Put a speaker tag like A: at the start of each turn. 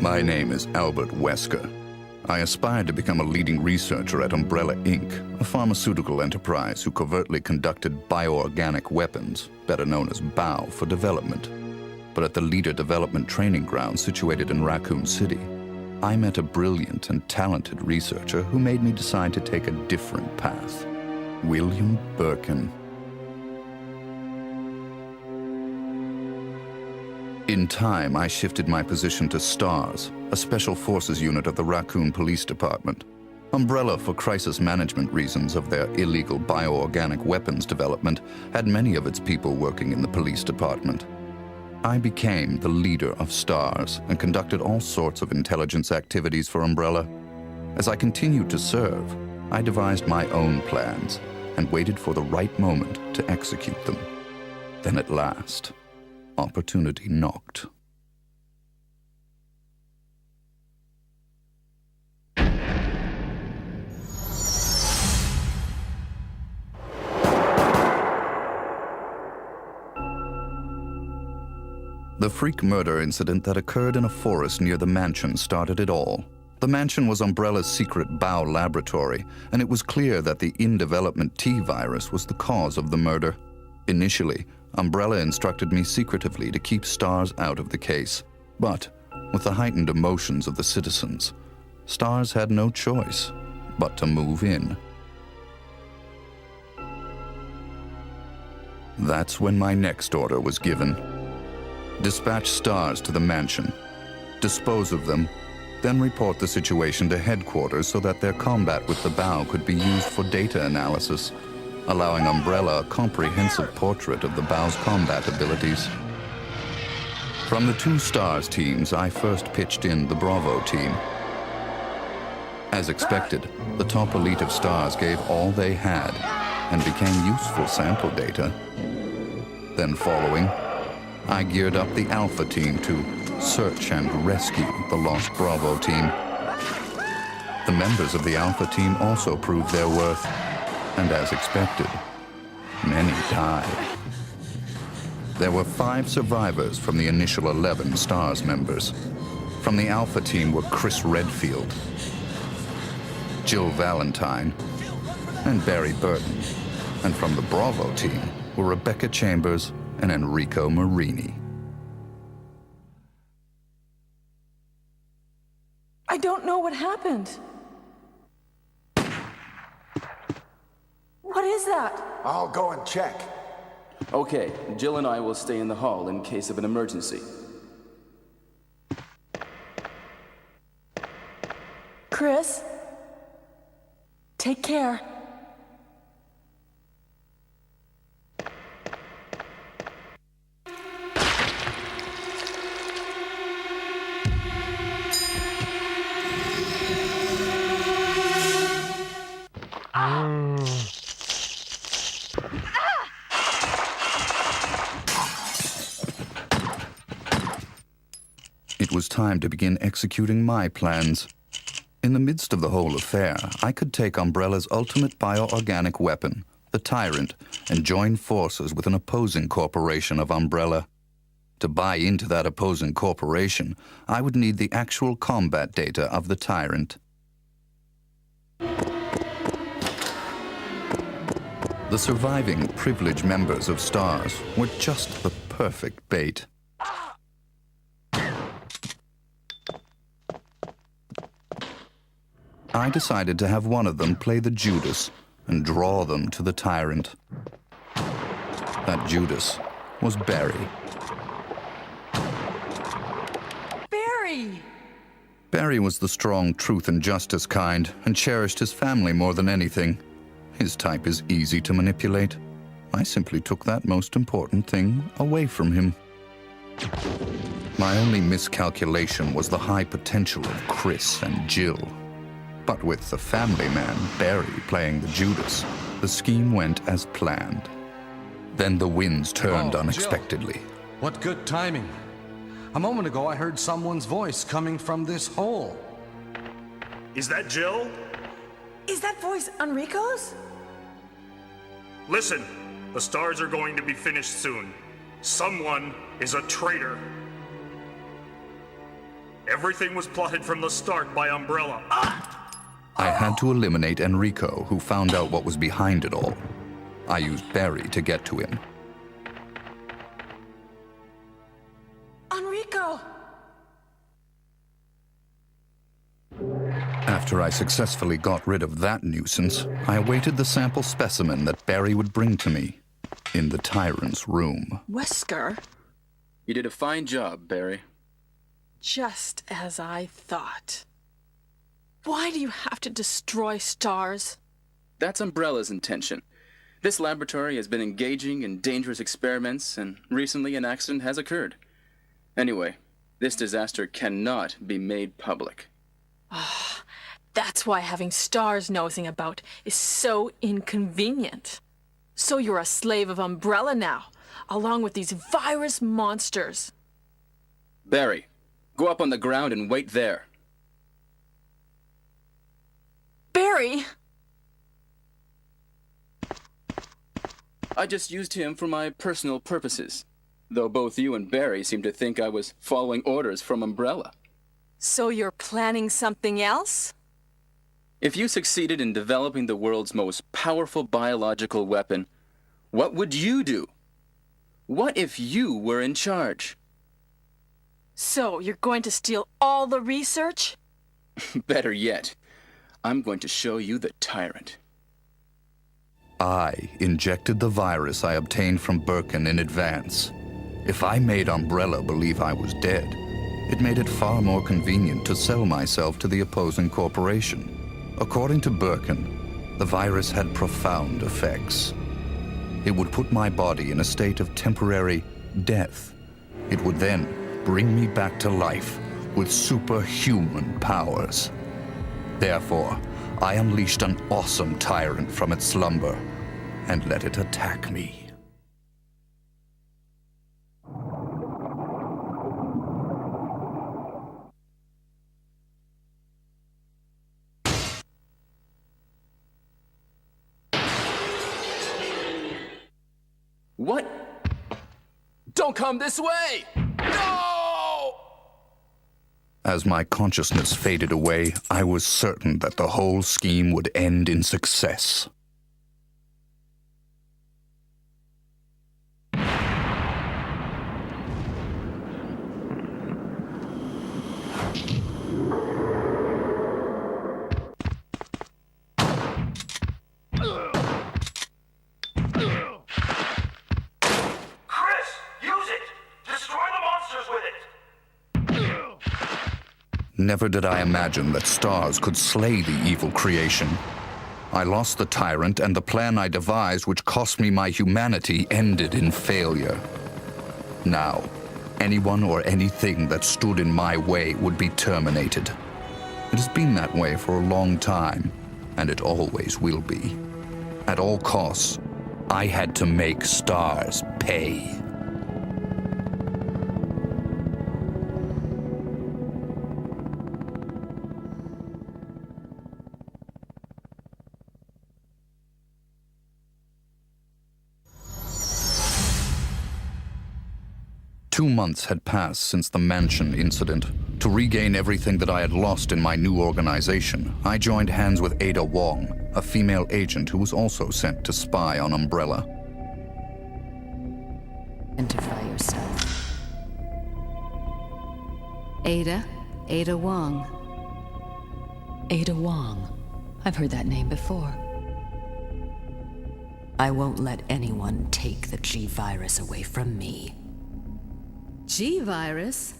A: My name is Albert Wesker. I aspired to become a leading researcher at Umbrella Inc., a pharmaceutical enterprise who covertly conducted bioorganic weapons, better known as BOW, for development. But at the Leader Development Training Ground situated in Raccoon City, I met a brilliant and talented researcher who made me decide to take a different path. William Birkin. In time, I shifted my position to STARS, a special forces unit of the Raccoon Police Department. Umbrella, for crisis management reasons of their illegal bioorganic weapons development, had many of its people working in the police department. I became the leader of STARS and conducted all sorts of intelligence activities for Umbrella. As I continued to serve, I devised my own plans and waited for the right moment to execute them. Then at last, opportunity knocked. The freak murder incident that occurred in a forest near the mansion started it all. The mansion was Umbrella's secret BOW laboratory, and it was clear that the in-development T virus was the cause of the murder. Initially, Umbrella instructed me secretively to keep STARS out of the case. But, with the heightened emotions of the citizens, STARS had no choice but to move in. That's when my next order was given. Dispatch STARS to the mansion, dispose of them, then report the situation to headquarters so that their combat with the BOW could be used for data analysis, allowing Umbrella a comprehensive portrait of the BOW's combat abilities. From the two STARS teams, I first pitched in the Bravo team. As expected, the top elite of STARS gave all they had and became useful sample data. Then following, I geared up the Alpha team to search and rescue the lost Bravo team. The members of the Alpha team also proved their worth, and as expected, many died. There were 5 survivors from the initial 11 STARS members. From the Alpha team were Chris Redfield, Jill Valentine, and Barry Burton. And from the Bravo team were Rebecca Chambers and Enrico Marini.
B: I don't know what happened. What is that?
C: I'll go and check.
D: Okay, Jill and I will stay in the hall in case of an emergency.
B: Chris, take care.
A: It was time to begin executing my plans. In the midst of the whole affair, I could take Umbrella's ultimate bioorganic weapon, the Tyrant, and join forces with an opposing corporation of Umbrella. To buy into that opposing corporation, I would need the actual combat data of the Tyrant. The surviving privileged members of STARS were just the perfect bait. I decided to have one of them play the Judas and draw them to the Tyrant. That Judas was Barry.
B: Barry!
A: Barry was the strong truth and justice kind and cherished his family more than anything. His type is easy to manipulate. I simply took that most important thing away from him. My only miscalculation was the high potential of Chris and Jill. But with the family man, Barry, playing the Judas, the scheme went as planned. Then the winds turned unexpectedly.
E: Jill. What good timing. A moment ago, I heard someone's voice coming from this hole.
F: Is that Jill?
B: Is that voice Enrico's?
F: Listen, the STARS are going to be finished soon. Someone is a traitor. Everything was plotted from the start by Umbrella.
A: I had to eliminate Enrico, who found out what was behind it all. I used Barry to get to him.
B: Enrico!
A: After I successfully got rid of that nuisance, I awaited the sample specimen that Barry would bring to me in the Tyrant's room.
B: Wesker?
D: You did a fine job, Barry.
B: Just as I thought. Why do you have to destroy stars?
D: That's Umbrella's intention. This laboratory has been engaging in dangerous experiments, and recently an accident has occurred. Anyway, this disaster cannot be made public.
B: That's why having stars nosing about is so inconvenient. So you're a slave of Umbrella now, along with these virus monsters.
D: Barry, go up on the ground and wait there.
B: Barry!
D: I just used him for my personal purposes, though both you and Barry seem to think I was following orders from Umbrella.
B: So you're planning something else?
D: If you succeeded in developing the world's most powerful biological weapon, what would you do? What if you were in charge?
B: So you're going to steal all the research?
D: Better yet, I'm going to show you the Tyrant.
A: I injected the virus I obtained from Birkin in advance. If I made Umbrella believe I was dead, it made it far more convenient to sell myself to the opposing corporation. According to Birkin, the virus had profound effects. It would put my body in a state of temporary death. It would then bring me back to life with superhuman powers. Therefore, I unleashed an awesome tyrant from its slumber and let it attack me.
D: What? Don't come this way! No!
A: As my consciousness faded away, I was certain that the whole scheme would end in success.
F: Chris, use it! Destroy the monsters with it!
A: Never did I imagine that stars could slay the evil creation. I lost the tyrant, and the plan I devised, which cost me my humanity, ended in failure. Now, anyone or anything that stood in my way would be terminated. It has been that way for a long time, and it always will be. At all costs, I had to make stars pay. Two months had passed since the mansion incident. To regain everything that I had lost in my new organization, I joined hands with Ada Wong, a female agent who was also sent to spy on Umbrella.
C: Identify yourself. Ada Wong. Ada Wong. I've heard that name before. I won't let anyone take the G-Virus away from me. G-Virus?